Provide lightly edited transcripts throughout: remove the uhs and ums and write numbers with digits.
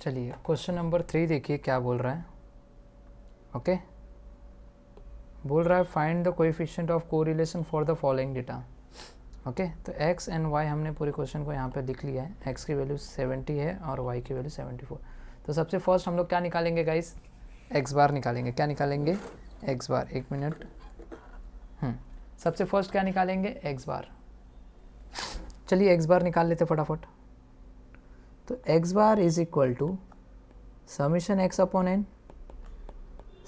चलिए question number 3 देखिए क्या बोल रहा है। ओके बोल रहा है find the coefficient of correlation for the following data. Okay तो x एंड y हमने पूरे क्वेश्चन को यहाँ पे लिख लिया है। x की वैल्यू 70 है और y की वैल्यू 74। तो सबसे फर्स्ट हम लोग क्या निकालेंगे गाइस, x बार निकालेंगे। क्या निकालेंगे? x बार। एक मिनट, सबसे फर्स्ट क्या निकालेंगे? x बार। चलिए x बार निकाल लेते फटाफट। तो x bar is equal to summation x upon n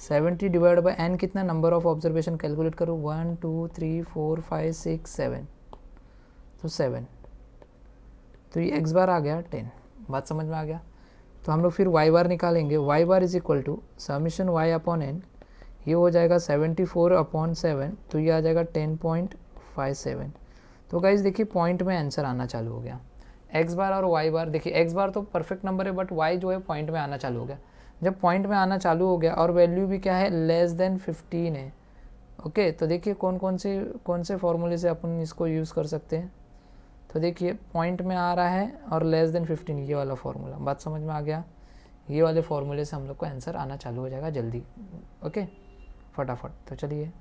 70 divide by n. कितना नंबर ऑफ ऑब्जर्वेशन कैलकुलेट करो, 1 2 3 4 5 6 7, तो 7। तो ये x बार आ गया 10। बात समझ में आ गया। तो हम लोग फिर y बार निकालेंगे। y bar is equal to summation y upon n, ये हो जाएगा 74 अपॉन 7, तो ये आ जाएगा 10.57। तो गाइज देखिए पॉइंट में आंसर आना चालू हो गया। x बार और y बार, देखिए x बार तो परफेक्ट नंबर है बट y जो है पॉइंट में आना चालू हो गया। जब पॉइंट में आना चालू हो गया और वैल्यू भी क्या है, लेस देन 15 है। ओके तो देखिए कौन से फॉर्मूले से अपन इसको यूज़ कर सकते हैं। तो देखिए पॉइंट में आ रहा है और लेस देन 15, ये वाला फॉर्मूला। बात समझ में आ गया। ये वाले फॉर्मूले से हम लोग को आंसर आना चालू हो जाएगा जल्दी। ओके फटाफट। तो चलिए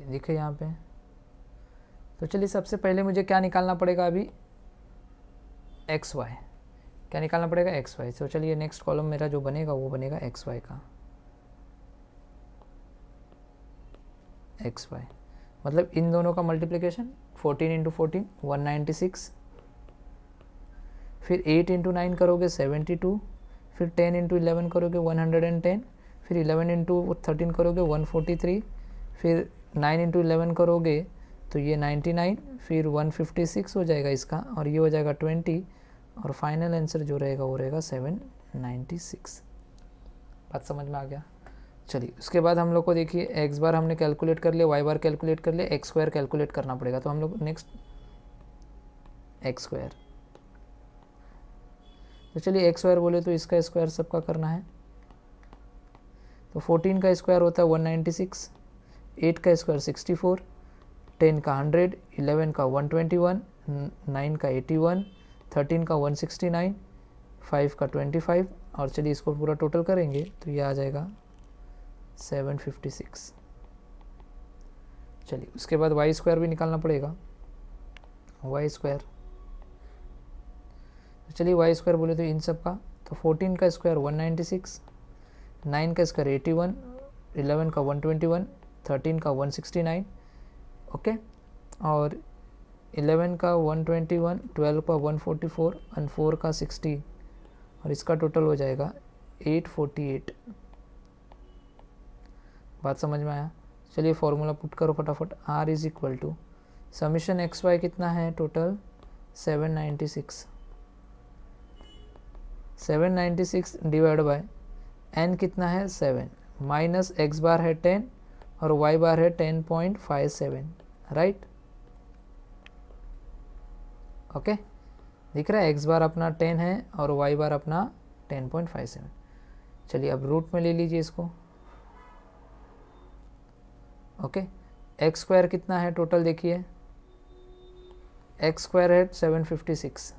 देखिए यहाँ पे। तो चलिए सबसे पहले मुझे क्या निकालना पड़ेगा अभी, एक्स वाई। क्या निकालना पड़ेगा? X Y. तो चलिए नेक्स्ट कॉलम मेरा जो बनेगा वो बनेगा एक्स वाई का। एक्स वाई मतलब इन दोनों का मल्टीप्लिकेशन 14 इंटू 14 196, फिर 8 इंटू 9 करोगे 72, फिर 10 इंटू 11 करोगे 110, फिर 11 इंटू 13 करोगे 143, फिर 9 इंटू 11 करोगे तो ये 99, फिर 156 हो जाएगा इसका, और ये हो जाएगा 20, और फाइनल आंसर जो रहेगा वो रहेगा 796। बात समझ में आ गया। चलिए उसके बाद हम लोग को देखिए एक्स बार हमने कैलकुलेट कर लिया, वाई बार कैलकुलेट कर लिया, एक्स स्क्वायर कैलकुलेट करना पड़ेगा। तो हम लोग नेक्स्ट एक्स स्क्वायर। तो चलिए एक्स स्क्वायर बोले तो इसका स्क्वायर सबका करना है। तो 14 का स्क्वायर होता है 196, 8 का स्क्वायर 64, 10 का 100, 11 का 121, 9 का 81, 13 का 169, 5 का 25, और चलिए इसको पूरा टोटल करेंगे तो ये आ जाएगा 756। चलिए उसके बाद वाई स्क्वायर भी निकालना पड़ेगा। वाई स्क्वायर, तो चलिए वाई स्क्वायर बोले तो इन सब का, तो 14 का स्क्वायर 196, 9 का स्क्वायर 81, 11 का 121, 13 का 169, ओके, और 11 का 121, 12 का 144, और 4 का 60, और इसका टोटल हो जाएगा 848। बात समझ में आया। चलिए फॉर्मूला पुट करो फटाफट। r is equal to summation x Y कितना है टोटल, 796, 796 डिवाइड बाय n कितना है 7, माइनस एक्स बार है 10 और y बार है 10.57, राइट। ओके दिख रहा है, एक्स बार अपना 10 है और y बार अपना 10.57। चलिए अब रूट में ले लीजिए इसको। ओके एक्स स्क्वायर कितना है टोटल, देखिए एक्स स्क्वायर है 756।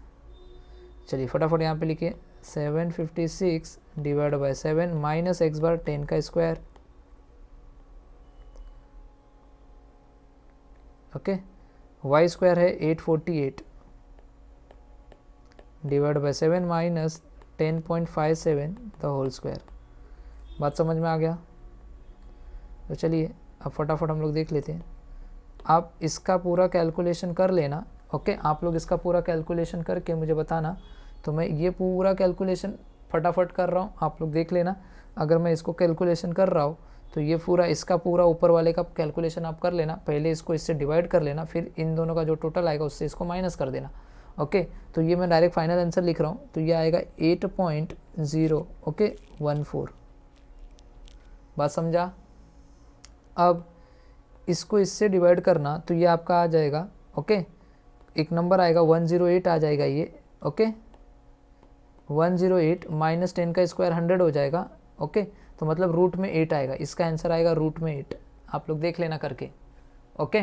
चलिए फटाफट यहाँ पे लिखिए 756 divide by 7 minus x bar 10 का स्क्वायर। ओके वाई स्क्वायर है 848 divide by 7 minus 10.57 the whole square. बात समझ में आ गया। तो चलिए अब फटाफट हम लोग देख लेते हैं। आप इसका पूरा कैलकुलेशन कर लेना। ओके आप लोग इसका पूरा कैलकुलेशन करके मुझे बताना। तो मैं ये पूरा कैलकुलेशन फटाफट कर रहा हूँ, आप लोग देख लेना। अगर मैं इसको कैलकुलेशन कर रहा हूँ तो ये पूरा इसका पूरा ऊपर वाले का कैलकुलेशन आप कर लेना। पहले इसको इससे डिवाइड कर लेना, फिर इन दोनों का जो टोटल आएगा उससे इसको माइनस कर देना। ओके तो ये मैं डायरेक्ट फाइनल आंसर लिख रहा हूँ। तो ये आएगा 8.0 ओके 14। बात समझा। अब इसको इससे डिवाइड करना तो ये आपका आ जाएगा, ओके एक नंबर आएगा 108 आ जाएगा ये। ओके 108 माइनस 10 का स्क्वायर 100 हो जाएगा। ओके तो मतलब रूट में 8 आएगा, इसका आंसर आएगा रूट में 8। आप लोग देख लेना करके। ओके,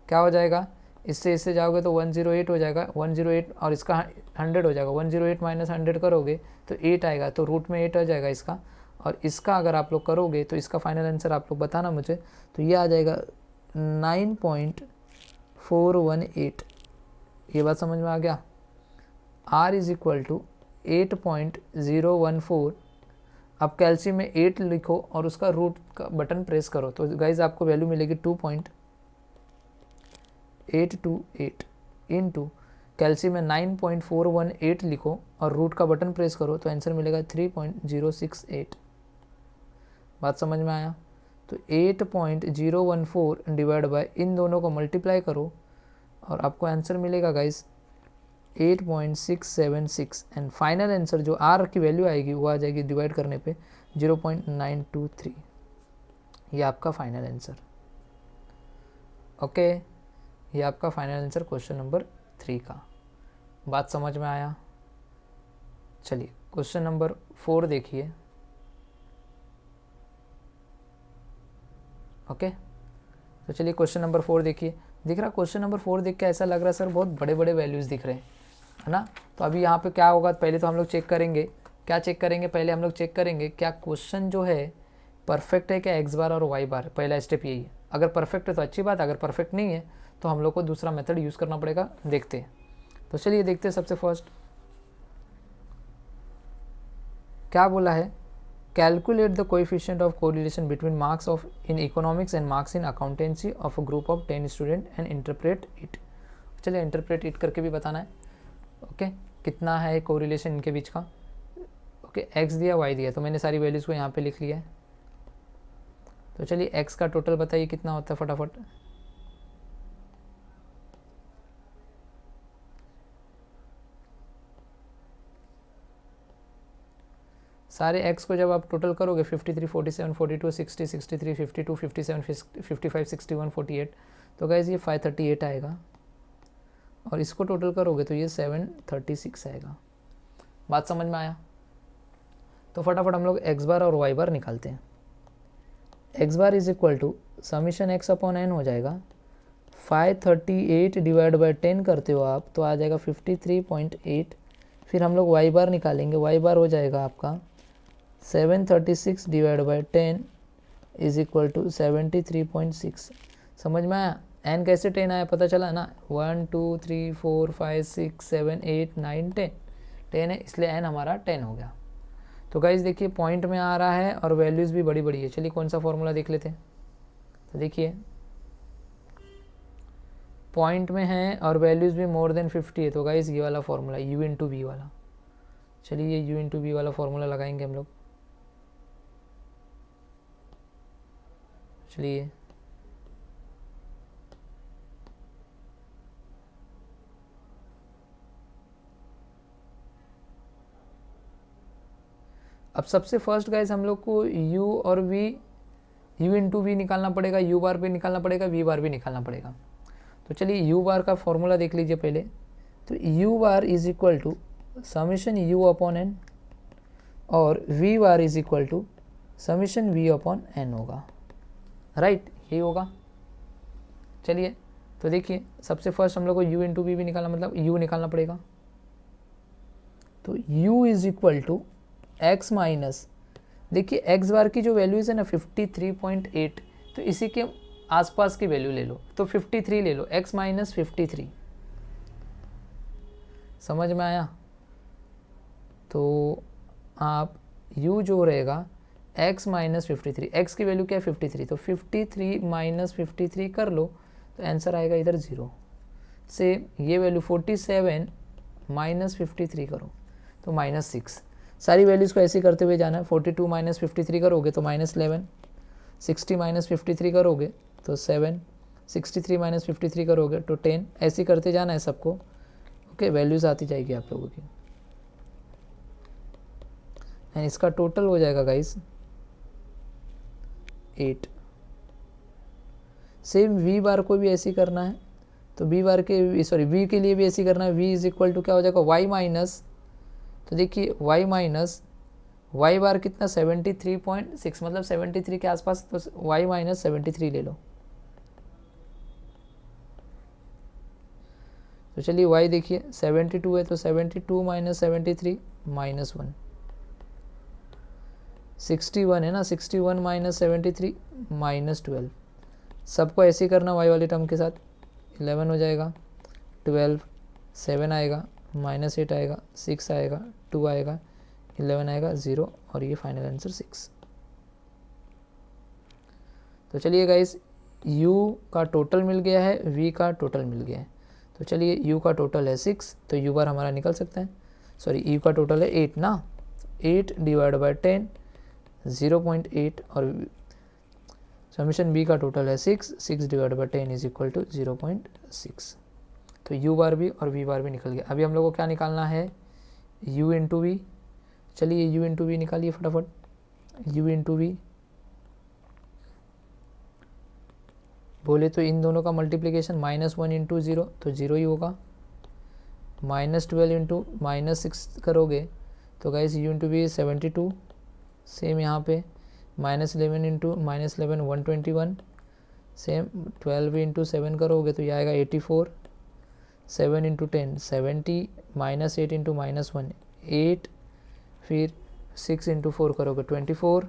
क्या हो जाएगा, इससे जाओगे तो 108 हो जाएगा, 108 और इसका 100 हो जाएगा, 108 माइनस 100 करोगे तो 8 आएगा, तो रूट में 8 आ जाएगा इसका। और इसका अगर आप लोग करोगे तो इसका फाइनल आंसर आप लोग बताना मुझे, तो ये आ जाएगा 9.418। ये बात समझ में आ गया। R is equal to 8.014। अब कैल्शियम में 8 लिखो और उसका रूट का बटन प्रेस करो, तो गाइज आपको वैल्यू मिलेगी 2.828 इंटू कैल्शियम में 9.418 लिखो और रूट का बटन प्रेस करो तो आंसर मिलेगा 3.068। बात समझ में आया। तो 8.014 डिवाइड बाय इन दोनों को मल्टीप्लाई करो और आपको आंसर मिलेगा गाइस 8.676 एंड फाइनल आंसर जो आर की वैल्यू आएगी वो आ जाएगी डिवाइड करने पे 0.923। ये आपका फाइनल आंसर। ओके, ये आपका फाइनल आंसर क्वेश्चन नंबर 3 का। बात समझ में आया। चलिए क्वेश्चन नंबर 4 देखिए। ओके, तो चलिए क्वेश्चन नंबर 4 देखिए। दिख रहा क्वेश्चन नंबर 4 देख के ऐसा लग रहा है सर बहुत बड़े बड़े वैल्यूज़ दिख रहे हैं, है ना। तो अभी यहाँ पे क्या होगा, पहले तो हम लोग चेक करेंगे, क्या चेक करेंगे, पहले हम लोग चेक करेंगे क्या क्वेश्चन जो है परफेक्ट है क्या, एक्स बार और वाई बार। पहला स्टेप यही है। अगर परफेक्ट है तो अच्छी बात, अगर परफेक्ट नहीं है तो हम लोग को दूसरा मेथड यूज़ करना पड़ेगा। देखते हैं, तो चलिए देखते हैं। सबसे फर्स्ट क्या बोला है, calculate the coefficient of correlation between marks of in economics and marks in accountancy of a group of 10 student and interpret it. चलिए इंटरप्रेट इट करके भी बताना है। ओके, कितना है कोरिलेशन इनके बीच का। ओके, एक्स दिया वाई दिया, तो मैंने सारी वैल्यूज़ को यहाँ पे लिख लिया है। तो चलिए एक्स का टोटल बताइए कितना होता है फटाफट। सारे x को जब आप टोटल करोगे 53, 47, 42, 60, 63, 52, 57, 55, 61, 48, तो गाइज ये 538 आएगा। और इसको टोटल करोगे तो ये 736 आएगा। बात समझ में आया। तो फटाफट हम लोग x बार और y बार निकालते हैं। x bar is equal to summation x upon n हो जाएगा। 538 डिवाइड बाई 10 करते हो आप तो आ जाएगा 53.8। फिर हम लोग y बार निकालेंगे, y बार हो जाएगा आपका 736 divide by 10 is equal to 73.6। समझ में आया। n कैसे 10 आया पता चला ना, 1 2 3 4 5 6 7 8 9 10 10 है, इसलिए n हमारा 10 हो गया। तो गाइज देखिए पॉइंट में आ रहा है और वैल्यूज़ भी बड़ी बड़ी है। चलिए कौन सा फॉर्मूला देख लेते हैं। तो देखिए पॉइंट में है और वैल्यूज़ भी मोर देन 50 है, तो गाइज ये वाला फॉर्मूला u इंटू वी वाला। चलिए ये u इंटू वी वाला फॉर्मूला लगाएंगे हम लोग। चलिए अब सबसे फर्स्ट गाइस हम लोग को u और v, u इंटू वी निकालना पड़ेगा, u बार भी निकालना पड़ेगा, v बार भी निकालना पड़ेगा। तो चलिए u बार का फॉर्मूला देख लीजिए पहले। तो u bar is equal to summation u upon n और v bar is equal to summation v upon n होगा। राइट, यही होगा। चलिए तो देखिए सबसे फर्स्ट हम लोग को u इंटू वी भी निकालना, मतलब u निकालना पड़ेगा। तो u is equal to x minus, देखिए x बार की जो वैल्यूज़ है ना 53.8, तो इसी के आसपास की वैल्यू ले लो, तो 53 ले लो, x माइनस 53। समझ में आया। तो आप u जो रहेगा x माइनस 53, x की वैल्यू क्या है 53, तो 53 माइनस 53 कर लो तो आंसर आएगा इधर 0 से। ये वैल्यू 47 माइनस 53 करो तो -6। सारी वैल्यूज़ को ऐसे करते हुए जाना है। 42 माइनस 53 करोगे तो -11, 60 माइनस 53 करोगे तो 7, 63 माइनस 53 करोगे तो 10, ऐसे करते जाना है सबको। ओके, वैल्यूज़ आती जाएगी आप लोगों की एंड इसका टोटल हो जाएगा गाइस 8। सेम वी बार को भी ऐसे करना है, तो वी बार के वी के लिए भी ऐसे करना है। वी इज इक्वल टू क्या हो जाएगा y माइनस, तो देखिए y माइनस वाई बार कितना 73.6 मतलब 73 के आसपास, तो वाई माइनस 73 ले लो। तो चलिए y देखिए 72 है तो 72 माइनस 73 माइनस 1, 61 है ना, 61 माइनस 73 माइनस 12। सबको ऐसे ही करना y वाले टर्म के साथ, 11 हो जाएगा, 12, 7 आएगा, माइनस 8 आएगा, 6 आएगा, 2 आएगा, 11 आएगा, 0, और ये फाइनल आंसर 6। तो चलिए गाइस u का टोटल मिल गया है, v का टोटल मिल गया है। तो चलिए u का टोटल है 6, तो u बार हमारा निकल सकता है, सॉरी u का टोटल है 8 ना, 8 डिवाइड बाय 10 0.8, और समीशन b का टोटल है 6, 6 divide by 10 is equal to 0.6। तो u बार भी और v बार भी निकल गया। अभी हम लोग को क्या निकालना है, u इंटू वी। चलिए u इंटू वी निकालिए फटाफट, u इंटू वी बोले तो इन दोनों का मल्टीप्लिकेशन -1 इंटू 0 तो 0 ही होगा, -12 इंटू -6 करोगे तो guys u into V 72, same यहाँ पे -11 इंटू -11 121, सेम 12 इंटू 7 करोगे तो ये आएगा 84, 7 इंटू 10 70, -8 इंटू -1 8, फिर 6 इंटू 4 करोगे 24,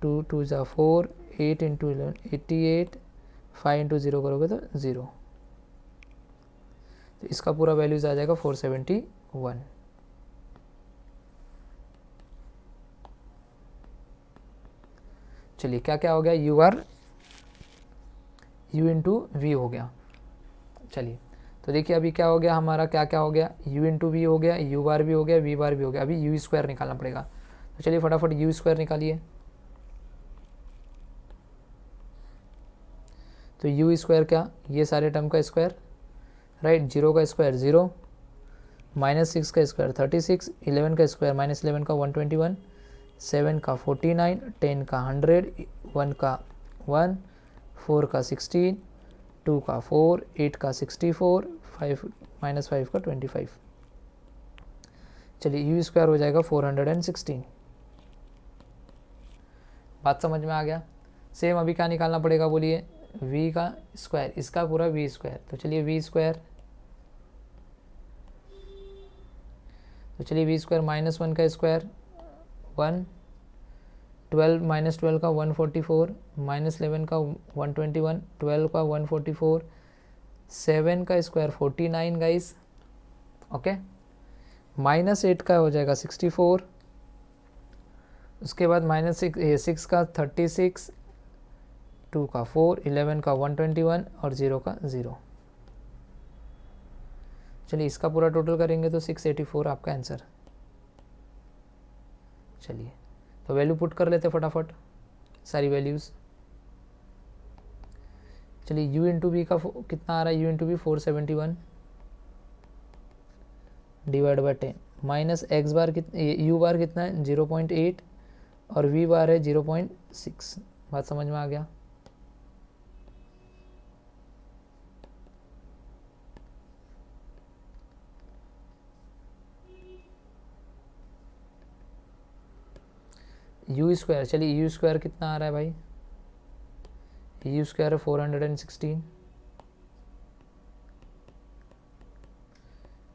2 2 ज़ा 4, 8 इंटू 11 88, 5 इंटू 0 करोगे तो 0। तो इसका पूरा वैल्यूज आ जाएगा 471। चलिए क्या क्या हो गया, u bar u into V हो गया। चलिए तो देखिए अभी क्या हो गया हमारा, क्या क्या हो गया, u इंटू वी हो गया, u बार भी हो गया, v बार भी हो गया। अभी u स्क्वायर निकालना पड़ेगा, तो चलिए फटाफट u स्क्वायर निकालिए। तो u स्क्वायर क्या, ये सारे टर्म का स्क्वायर, राइट, 0 का स्क्वायर 0, -6 का स्क्वायर 36, 11 का स्क्वायर -11 का 121, 7 का 49, 10 का 100, 1 का 1, 4 का 16, 2 का 4, 8 का 64, 5 -5 का 25। चलिए u स्क्वायर हो जाएगा 416। बात समझ में आ गया। सेम अभी क्या निकालना पड़ेगा बोलिए, v का स्क्वायर, इसका पूरा v स्क्वायर। तो चलिए v स्क्वायर, तो चलिए v स्क्वायर -1 का स्क्वायर 1, 12 -12 का 144, -11 का 121, 12 का 144, 7 का स्क्वायर 49 गाइस, ओके, -8 का हो जाएगा 64, उसके बाद -6 का 36, 2 का 4, 11 का 121 और 0 का 0। चलिए इसका पूरा टोटल करेंगे तो 684 आपका आंसर। चलिए तो वैल्यू पुट कर लेते फटाफट सारी वैल्यूज़। चलिए u इंटू वी का कितना आ रहा है, u into v 471 divide by 10, minus x bar u bar कितना है 0.8 और v बार है 0.6। बात समझ में आ गया। u स्क्वायर, चलिए u स्क्वायर कितना आ रहा है भाई, u स्क्वायर है 416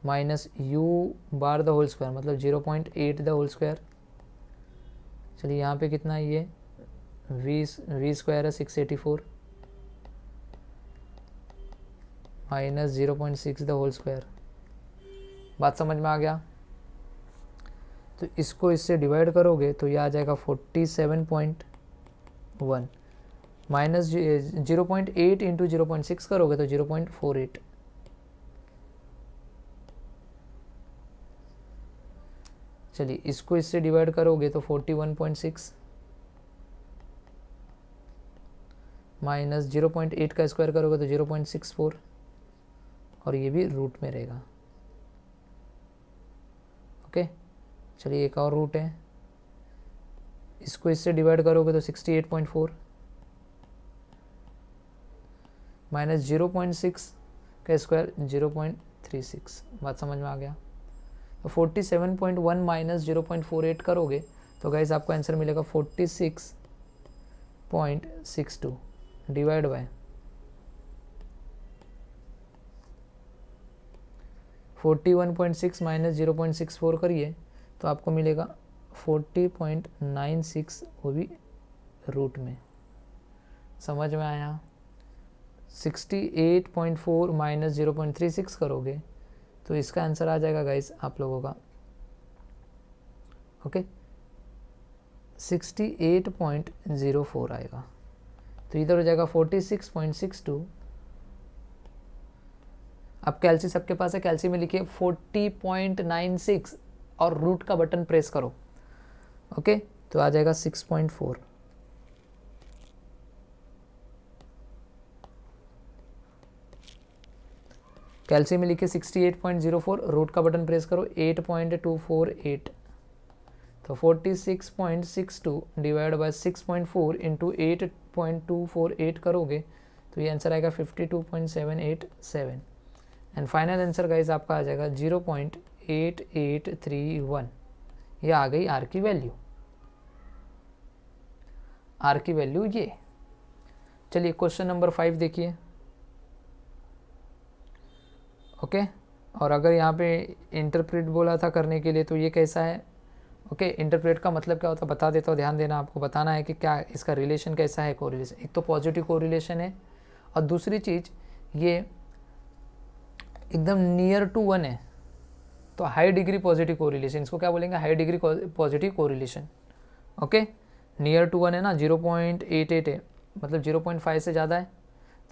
minus u bar the whole square मतलब 0.8 द होल स्क्वायर। चलिए यहाँ पे कितना है ये v स्क्वायर है 684 माइनस 0.6 द होल स्क्वायर। बात समझ में आ गया। तो इसको इससे डिवाइड करोगे तो ये आ जाएगा 47.1 माइनस 0.8 इंटू 0.6 करोगे तो 0.48। चलिए इसको इससे डिवाइड करोगे तो 41.6 माइनस 0.8 का स्क्वायर करोगे तो 0.64 और ये भी रूट में रहेगा, ओके। चलिए एक और रूट है, इसको इससे डिवाइड करोगे तो 68.4 माइनस 0.6 का स्क्वायर 0.36। बात समझ में आ गया। तो 47.1 माइनस 0.48 करोगे तो गाइज आपको आंसर मिलेगा 46.62 डिवाइड बाय 41.6 माइनस 0.64 करिए तो आपको मिलेगा 40.96, वो भी रूट में। समझ में आया? 68.4 माइनस 0.36 करोगे तो इसका आंसर आ जाएगा गाइस आप लोगों का, ओके, 68.04 आएगा। तो इधर हो जाएगा 46.62। अब कैल्सी सबके पास है, कैल्सी में लिखिए 40.96 और रूट का बटन प्रेस करो, ओके, तो आ जाएगा 6.4। कैल्सी में लिखिए 68.04, रूट का बटन प्रेस करो 8.248, तो 46.62 डिवाइड बाय 6.4 इंटू 8.248 करोगे तो ये आंसर आएगा 52.787 एंड फाइनल आंसर गाइज आपका आ जाएगा 0.8831। ये आ गई आर की वैल्यू, आर की वैल्यू ये। चलिए क्वेश्चन नंबर 5 देखिए, ओके। और अगर यहाँ पे इंटरप्रेट बोला था करने के लिए तो ये कैसा है, ओके। इंटरप्रेट का मतलब क्या होता है बता देता हूँ, ध्यान देना, आपको बताना है कि क्या इसका रिलेशन कैसा है, कोरिलेशन। एक तो पॉजिटिव कोरिलेशन है और दूसरी चीज़ ये एकदम नियर टू 1 है, तो हाई डिग्री पॉजिटिव कोरिलेशन, इसको क्या बोलेंगे, high degree positive correlation, okay. Near to 1 है ना, 0.88 है, मतलब 0.5 से ज़्यादा है,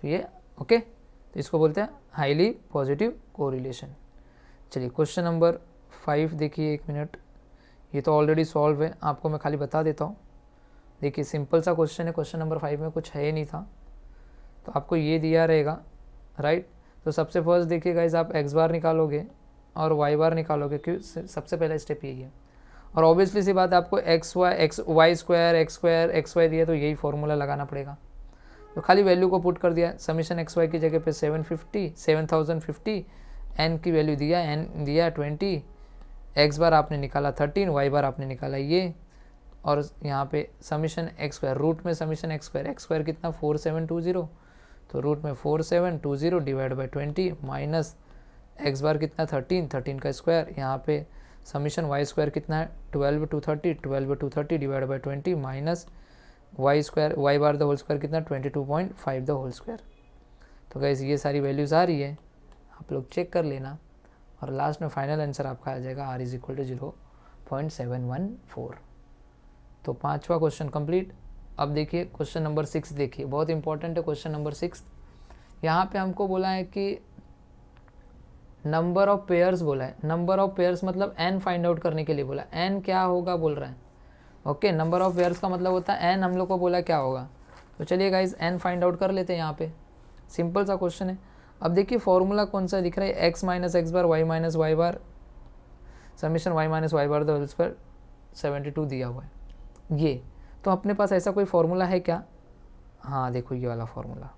तो ये ओके, तो इसको बोलते हैं हाईली पॉजिटिव कोरिलेशन। चलिए क्वेश्चन नंबर 5 देखिए, 1 मिनट, ये तो ऑलरेडी सॉल्व है, आपको मैं खाली बता देता हूँ। देखिए सिंपल सा क्वेश्चन है, क्वेश्चन नंबर 5 में कुछ है नहीं था, तो आपको ये दिया रहेगा, राइट। तो सबसे फर्स्ट देखिए गाइज, आप एक्स बार निकालोगे और वाई बार निकालोगे, क्यों, सबसे पहला स्टेप यही है। और ऑब्वियसली सी बात है, आपको x y square x y दिया तो यही फॉर्मूला लगाना पड़ेगा। तो खाली वैल्यू को पुट कर दिया, समीशन एक्स वाई की जगह पे 7050, एन की वैल्यू दिया, एन दिया 20, एक्स बार आपने निकाला 13, वाई बार आपने निकाला ये, और यहाँ पे समीशन एक्स स्क्वायर, रूट में समीशन एक्स स्क्वायर कितना 4720, तो रूट में 4720 डिवाइड बाई 20 माइनस एक्स बार कितना 13 का स्क्वायर, यहाँ पे समीशन वाई स्क्वायर कितना है 12 230 divide by 20 minus y square, y bar the whole square कितना 22.5 द होल स्क्वायर। तो गाइस ये सारी वैल्यूज़ आ रही है, आप लोग चेक कर लेना, और लास्ट में फाइनल आंसर आपका आ जाएगा r इज इक्वल टू 0.714। तो 5वां क्वेश्चन कंप्लीट। अब देखिए क्वेश्चन नंबर 6 देखिए, बहुत इंपॉर्टेंट है क्वेश्चन नंबर 6। यहाँ पे हमको बोला है कि नंबर ऑफ पेयर्स बोला है, नंबर ऑफ पेयर्स मतलब n फाइंड आउट करने के लिए बोला, n क्या होगा बोल रहा है, ओके। नंबर ऑफ पेयर्स का मतलब होता है n, हम लोग को बोला क्या होगा, तो चलिए गाइज n फाइंड आउट कर लेते हैं। यहाँ पे सिंपल सा क्वेश्चन है। अब देखिए फॉर्मूला कौन सा दिख रहा है, x minus x bar y minus y bar summation y minus y bar the whole square 72 दिया हुआ है ये। तो अपने पास ऐसा कोई फॉर्मूला है क्या, हाँ देखो ये वाला formula,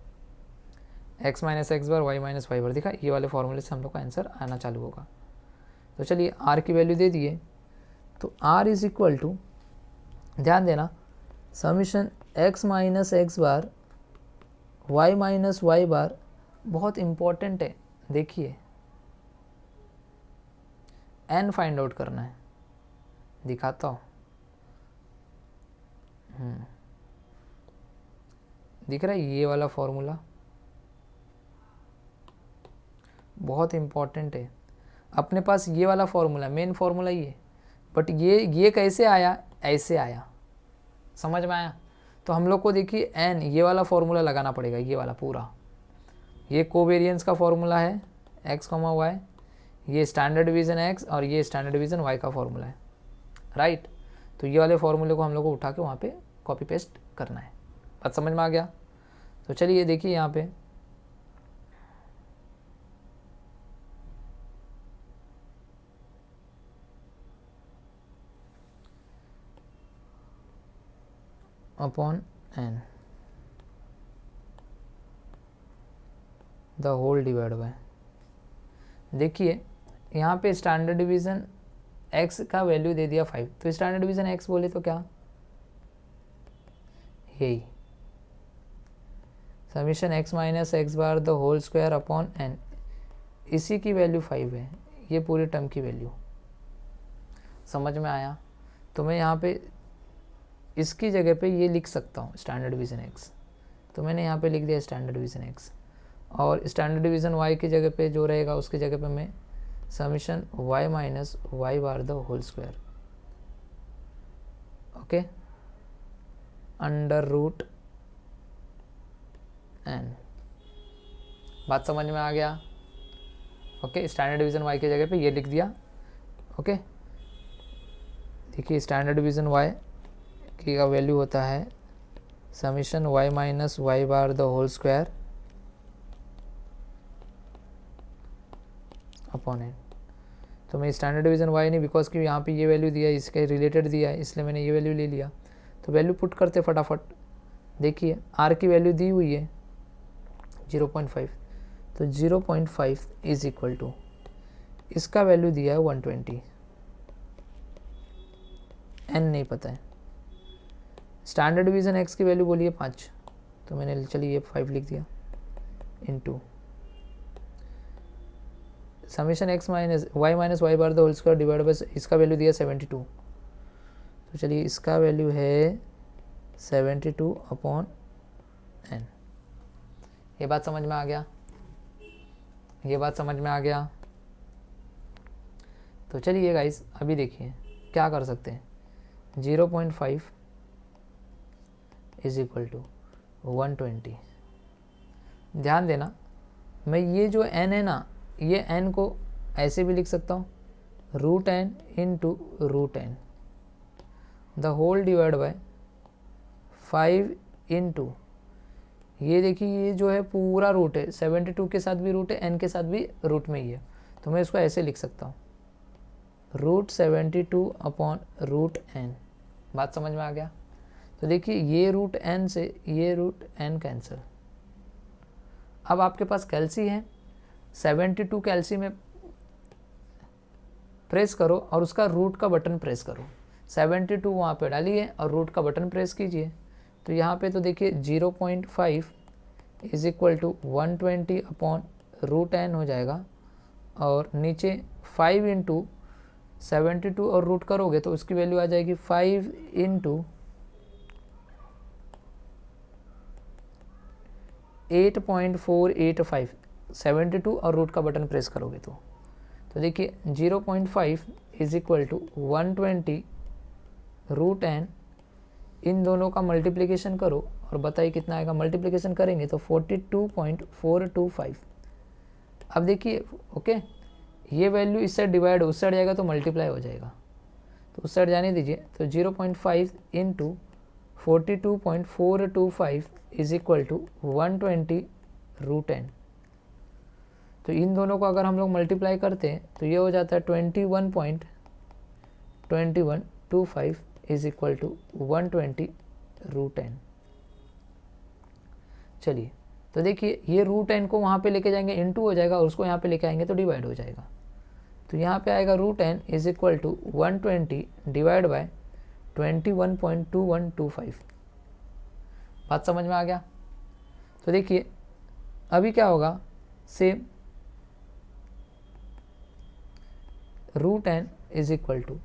x minus x bar y minus y बार, दिखा, ये वाले फॉर्मूले से हम लोग का आंसर आना चालू होगा। तो चलिए r की वैल्यू दे दिए, तो r इज इक्वल टू, ध्यान देना, समीशन x माइनस एक्स बार y माइनस वाई बार, बहुत इंपॉर्टेंट है, देखिए n फाइंड आउट करना है, दिखाता हूँ, दिख रहा है ये वाला फॉर्मूला, बहुत इंपॉर्टेंट है। अपने पास ये वाला फॉर्मूला, मेन फॉर्मूला ये, बट ये कैसे आया, ऐसे आया, समझ में आया। तो हम लोग को देखिए n ये वाला फॉर्मूला लगाना पड़ेगा, ये वाला पूरा, ये कोवेरियंस का फॉर्मूला है x, y, ये स्टैंडर्ड डिवीज़न x और ये स्टैंडर्ड डिवीज़न y का फॉर्मूला है, राइट। तो ये वाले फॉर्मूले को हम लोग को उठा के वहाँ पे कॉपी पेस्ट करना है, बात समझ में आ गया। तो चलिए देखिए यहाँ पे upon n the whole divide by, देखिए यहाँ पे स्टैंडर्ड डिवीज़न x का वैल्यू दे दिया 5, तो स्टैंडर्ड डिवीजन x बोले तो क्या, यही summation x minus x bar the whole square upon n, इसी की वैल्यू 5 है, ये पूरी टर्म की वैल्यू। समझ में आया? तो मैं यहाँ पे इसकी जगह पे ये लिख सकता हूँ स्टैंडर्ड डिवीजन x, तो मैंने यहाँ पे लिख दिया स्टैंडर्ड डिवीजन x, और स्टैंडर्ड डिवीजन y की जगह पे जो रहेगा उसकी जगह पे मैं summation y minus y bar the whole square, okay, under root n। बात समझ में आ गया? ओके, स्टैंडर्ड डिवीजन y की जगह पे ये लिख दिया। ओके, देखिए स्टैंडर्ड डिवीजन y की का वैल्यू होता है summation y minus y bar the whole square upon n। तो मैं स्टैंडर्ड डिवीजन y नहीं, बिकॉज कि यहाँ पे ये वैल्यू दिया है, इसके रिलेटेड दिया है, इसलिए मैंने ये वैल्यू ले लिया। तो वैल्यू पुट करते फटाफट, देखिए r की वैल्यू दी हुई है 0.5, तो 0.5 इज इक्वल टू, इसका वैल्यू दिया है 120, n नहीं पता है। स्टैंडर्ड डिवीजन x की वैल्यू बोलिए 5, तो मैंने चलिए ये 5 लिख दिया, into summation x minus y bar the whole square divide by, इसका वैल्यू दिया 72, तो चलिए इसका वैल्यू है 72 अपॉन n। ये बात समझ में आ गया? ये बात समझ में आ गया? तो चलिए गाइस अभी देखिए क्या कर सकते हैं, 0.5 इज इक्वल टू 120। ध्यान देना, मैं ये जो n है ना, ये n को ऐसे भी लिख सकता हूँ, root n into root n the whole divide by 5 into, ये देखिए ये जो है पूरा रूट है, 72 के साथ भी रूट है, n के साथ भी रूट में ही है, तो मैं इसको ऐसे लिख सकता हूँ, रूट 72 अपॉन रूट n। बात समझ में आ गया? तो देखिए ये रूट n से ये रूट n कैंसिल। अब आपके पास कैल्सी है, 72 कैल्सी में प्रेस करो और उसका रूट का बटन प्रेस करो, 72 वहाँ पे डालिए और रूट का बटन प्रेस कीजिए, तो यहाँ पे तो देखिए 0.5 is equal to 120 upon root n हो जाएगा, और नीचे 5 इंटू 72 और रूट करोगे तो उसकी वैल्यू आ जाएगी 5 इंटू 8.485, 72 और रूट का बटन प्रेस करोगे तो देखिए 0.5 is equal to 120 root n, इन दोनों का मल्टीप्लिकेशन करो और बताइए कितना आएगा। मल्टीप्लिकेशन करेंगे तो 42.425। अब देखिए ओके, ये वैल्यू इस साइड डिवाइड उस साइड जाएगा तो मल्टीप्लाई हो जाएगा, तो उस साइड जाने दीजिए, तो 0.5 into 42.425 is equal to 120 root n। तो इन दोनों को अगर हम लोग मल्टीप्लाई करते हैं तो ये हो जाता है 21.2125 is equal to 120 root n। चलिए तो देखिए ये रूट n को वहाँ पे लेके जाएंगे इनटू हो जाएगा, और उसको यहाँ पे लेके आएंगे तो डिवाइड हो जाएगा, तो यहाँ पे आएगा root n is equal to 120 divide by 21.2125। बात समझ में आ गया? तो देखिए अभी क्या होगा, same root n is equal to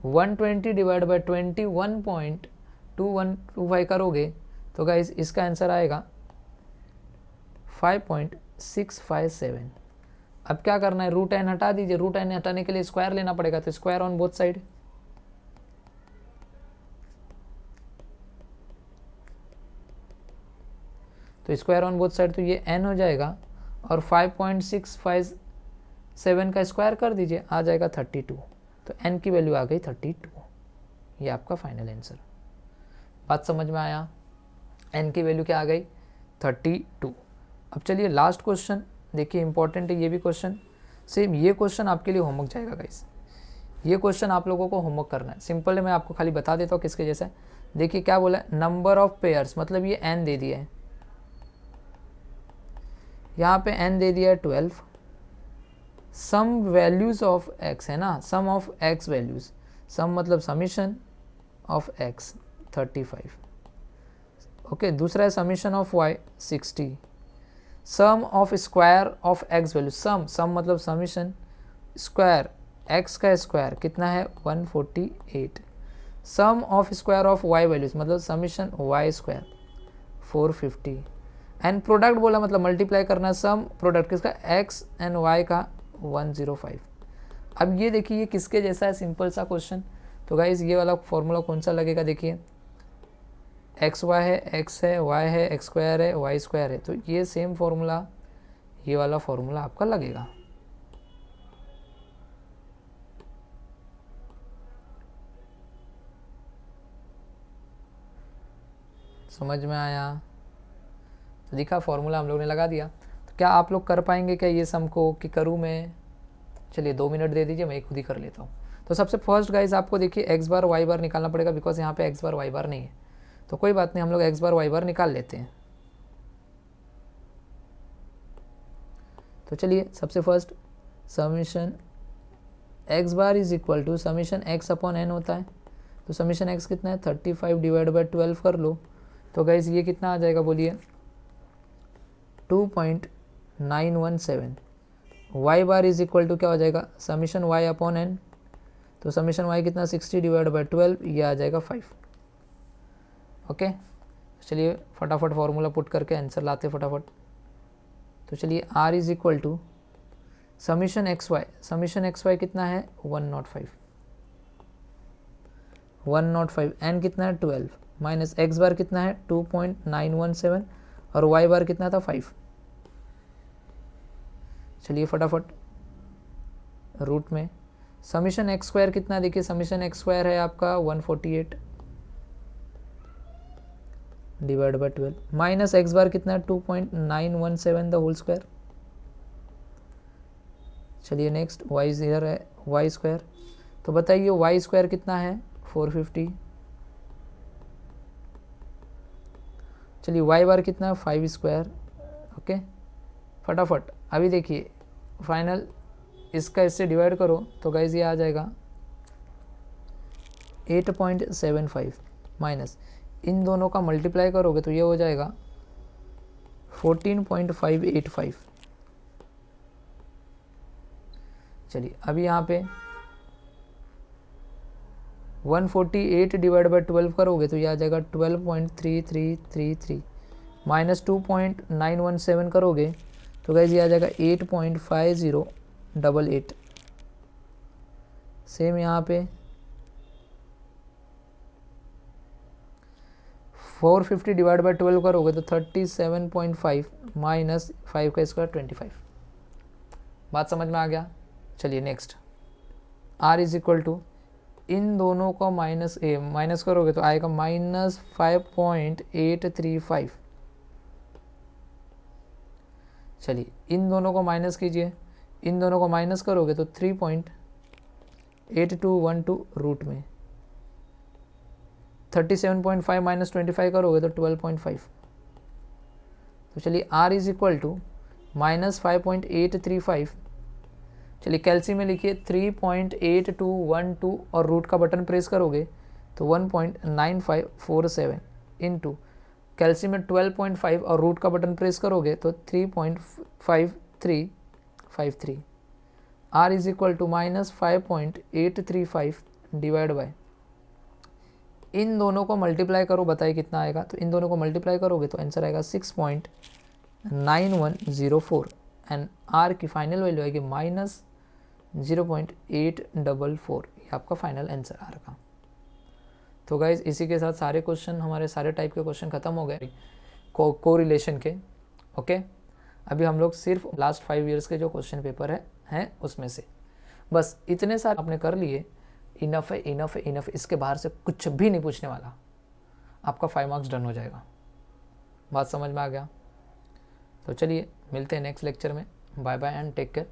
120 divide by 21.2125 करोगे तो गाइस इसका आंसर आएगा 5.657। अब क्या करना है, रूट n हटा दीजिए, रूट n हटाने के लिए स्क्वायर लेना पड़ेगा, तो स्क्वायर ऑन बोथ साइड, तो स्क्वायर ऑन बोथ साइड, तो ये n हो जाएगा और 5.657 का स्क्वायर कर दीजिए, आ जाएगा 32, तो n की वैल्यू आ गई 32। ये आपका फाइनल आंसर। बात समझ में आया? n की वैल्यू क्या आ गई 32। अब चलिए लास्ट क्वेश्चन देखिए, इंपॉर्टेंट है ये भी क्वेश्चन, सेम ये क्वेश्चन आपके लिए होमवर्क जाएगा गाइस, ये क्वेश्चन आप लोगों को होमवर्क करना है, सिंपल है, मैं आपको खाली बता देता हूँ किसके जैसा है। देखिए क्या बोला है, नंबर ऑफ पेयर्स, मतलब ये n दे दिया है, यहाँ पे n दे दिया है 12, सम वैल्यूज ऑफ एक्स है ना, sum of x values, sum मतलब समीशन ऑफ एक्स 35, ओके। दूसरा है summation of y 60, sum of square of x value, sum मतलब समीशन, स्क्वायर एक्स का स्क्वायर कितना है 148, sum of square of y values मतलब summation y square 450, and product बोला मतलब मल्टीप्लाई करना सम प्रोडक्ट किसका एक्स एंड वाई का 105। अब ये देखिए ये किसके जैसा है, सिंपल सा क्वेश्चन। तो गाइज ये वाला फॉर्मूला कौन सा लगेगा, देखिए एक्स वाई है, एक्स है, वाई है, एक्स स्क्वायर है, वाई स्क्वायर है, तो ये सेम फॉर्मूला ये वाला फॉर्मूला आपका लगेगा। समझ में आया? तो दिखा फॉर्मूला हम लोग ने लगा दिया। तो क्या आप लोग कर पाएंगे क्या ये सम को, कि करूँ मैं? चलिए 2 मिनट दे दीजिए, मैं खुद ही कर लेता हूँ। तो सबसे फर्स्ट गाइज आपको देखिए एक्स बार वाई बार निकालना पड़ेगा, बिकॉज यहाँ पे एक्स बार वाई बार नहीं है। तो कोई बात नहीं, हम लोग एक्स बार वाई बार निकाल लेते हैं। तो चलिए सबसे first summation x bar is equal to summation x upon n होता है। तो समीशन एक्स कितना है 35 डिवाइड बाई 12 कर लो। तो गाइज ये कितना आ जाएगा बोलिए 2.917। Y bar is equal to क्या हो जाएगा समीशन वाई अपॉन एन। तो समीशन वाई कितना 60 डिवाइड बाई 12, ये आ जाएगा 5, ओके। चलिए फटाफट फॉर्मूला पुट करके आंसर लाते फटाफट। तो चलिए r is equal to summation x Y कितना है 105, एन कितना है 12, माइनस एक्स बार कितना है 2.917 और वाई बार कितना था 5। चलिए फटाफट रूट में समीशन एक्स स्क्वायर कितना, देखिए समीशन एक्स स्क्वायर है आपका 148 डिवाइड बाई 12, माइनस एक्स बार कितना है 2.917 द होल स्क्वायर। चलिए नेक्स्ट वाई इधर है वाई स्क्वायर। तो बताइए वाई स्क्वायर कितना है 450। चलिए वाई बार कितना है 5 स्क्वायर, ओके। फटाफट अभी देखिए फाइनल इसका इससे डिवाइड करो तो गाइज ये आ जाएगा 8.75, माइनस इन दोनों का मल्टीप्लाई करोगे तो ये हो जाएगा 14.585। चलिए अभी यहाँ पे 148 डिवाइड बाई 12 करोगे तो ये आ जाएगा 12.3333, माइनस 2.917 करोगे तो गाइज ये आ जाएगा 8.5088। सेम यहाँ पे 450 डिवाइड बाई 12 करोगे तो 37.5 माइनस 5 का स्क्वायर 25। बात समझ में आ गया? चलिए next r is equal to इन दोनों को माइनस करोगे तो आएगा -5.835। चलिए इन दोनों को माइनस कीजिए, इन दोनों को माइनस करोगे तो 3.8212 रूट में 37.5 माइनस 25 करोगे तो 12.5। तो चलिए r इज इक्वल टू -5.835। चलिए कैल्सी में लिखिए 3.8212 और रूट का बटन प्रेस करोगे तो 1.9547 इंटू कैल्सी में 12.5 और रूट का बटन प्रेस करोगे तो 3.5353। r is equal to -5.835 divide by इन दोनों को मल्टीप्लाई करो, बताइए कितना आएगा। तो इन दोनों को मल्टीप्लाई करोगे तो आंसर आएगा 6.9104 एंड r की फाइनल वैल्यू आएगी -0.844। ये आपका फाइनल आंसर r का। तो गाइज इसी के साथ सारे क्वेश्चन हमारे सारे टाइप के क्वेश्चन खत्म हो गए कोरिलेशन के, ओके। अभी हम लोग सिर्फ लास्ट 5 ईयर्स के जो क्वेश्चन पेपर हैं उसमें से बस इतने सारे आपने कर लिए, इनफ है इनफ है इनफ। इसके बाहर से कुछ भी नहीं पूछने वाला, आपका 5 मार्क्स डन हो जाएगा। बात समझ में आ गया? तो चलिए मिलते हैं नेक्स्ट लेक्चर में। Bye bye and take care.